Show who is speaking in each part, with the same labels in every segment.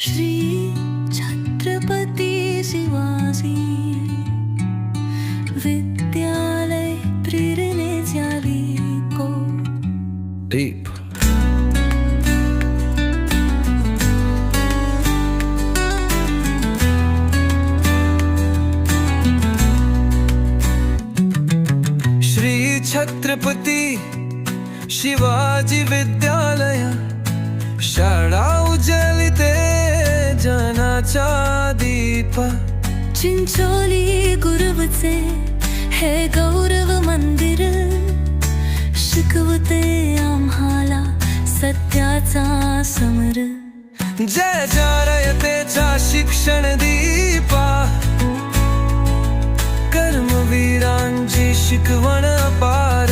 Speaker 1: श्री छत्रपति शिवाजी विद्यालय प्रेरणे झाली को
Speaker 2: Deep. श्री छत्रपती शिवाजी विद्यालय शाळा उजळते जनाचा दीप
Speaker 1: चिंचोली गुरुवचे हे गौरव मंदिर शिकवते आम्हाला सत्याचा समर
Speaker 2: जय रयतेचा शिक्षण दीपा कर्मवीरांची शिकवण अपार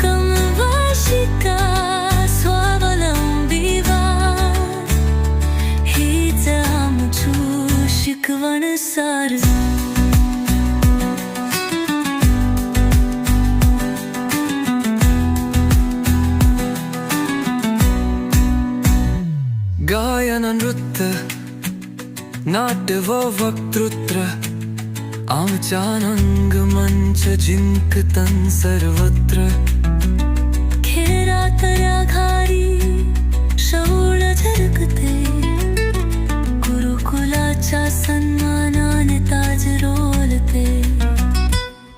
Speaker 1: कमवाशिका स्वावलंबी व्हा हीच आमची शिकवण सार
Speaker 2: गायन नृत्य नाट्य व वक्तृत्व आमच्या रंगमंच जिंकतन सर्वत्र
Speaker 1: खेळातल्या घारी शौळ झळकते गुरुकुलाच्या सन्मानाने ताज रोलते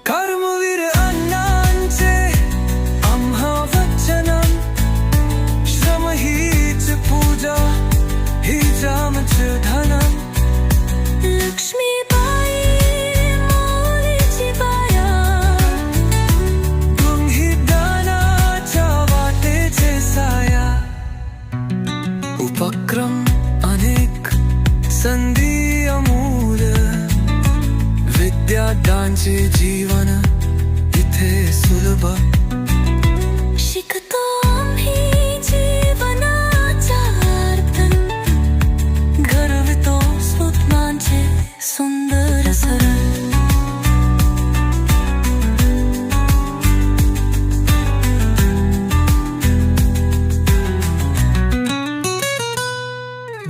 Speaker 2: कर्मवीर अण्णांचे आम्हा वचन श्रम हीच पूजा हीच आमचं धन
Speaker 1: लक्ष्मीबाई माऊलीची बाया
Speaker 2: गुंही दानाच्या वाटेचे साया उपक्रम अनेक संधी अमूल्य विद्यार्थ्यांचे जीवन इथे सुलभ
Speaker 1: शिकतो आम्ही जीवनाचा अर्थ घडवितो स्वप्नांचे सुंदर सरळ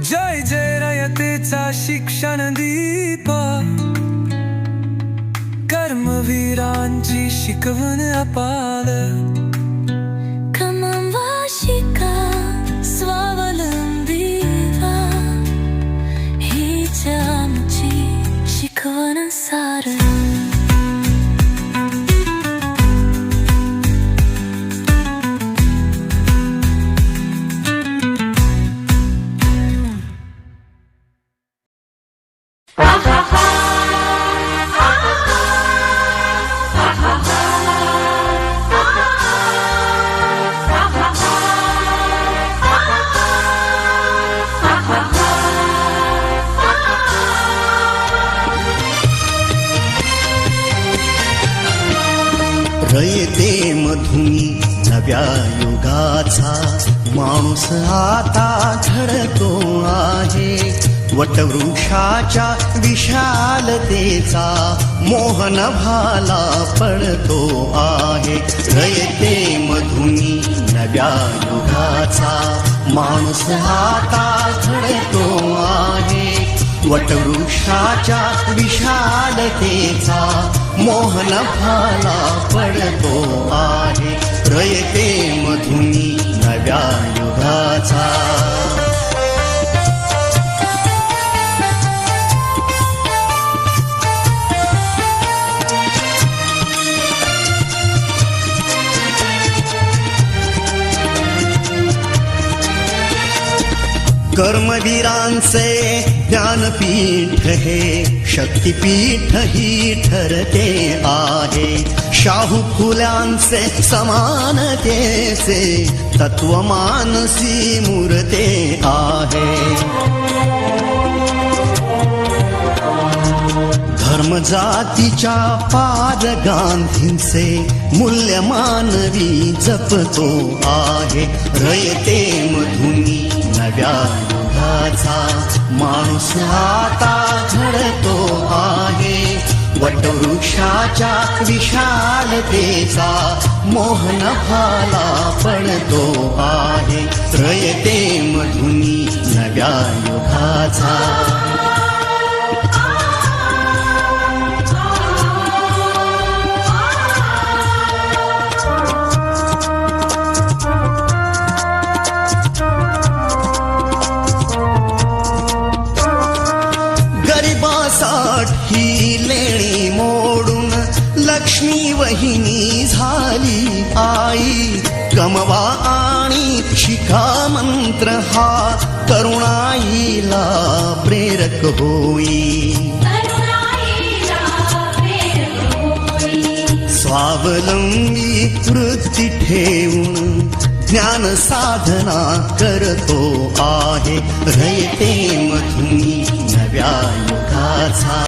Speaker 2: जय जय रयतेचा शिक्षण दीप कर्मवीरांची शिकवण अपार
Speaker 1: कमवाशिका स्वावलंबी व्हा हीच आमची शिकवण सार
Speaker 3: रयते मधुनी नव्या युगाचा माणूस आता घडतो आहे वटवृक्षाच्या विशालतेचा मोहन भाला पडतो आहे रयते मधुनी नव्या युगाचा माणूस आता घडतो आहे वटवृक्षाच्या विशालतेचा मोहन भाला पडतो आहे रयते मधुनी नव्या युगाचा कर्मवीरांचे ज्ञानपीठ हे शक्तिपीठ ही ठरते आहे शाहू फुल्यांचे समानतेचे तत्वमानसी मूर्ते आहे धर्म जातीच्या पार गांधींचे मूल्य मानवी जपतो आहे रयते मधुनी नव्या युगाचा माणूस आता घडतो आहे वटवृक्षाच्या विशालतेचा मोहन भाला पडतो आहे रयते मधुनी नव्या नव्या युगाचा गरिबासाठी लेणी मोडून लक्ष्मी वहिनी झाली आई कमवा आणि शिका मंत्र हा तरुणाईला प्रेरक होई स्वावलंबी वृत्ती ठेवून ज्ञान साधना करतो आहे रयते मधुनी नव्या युगाचा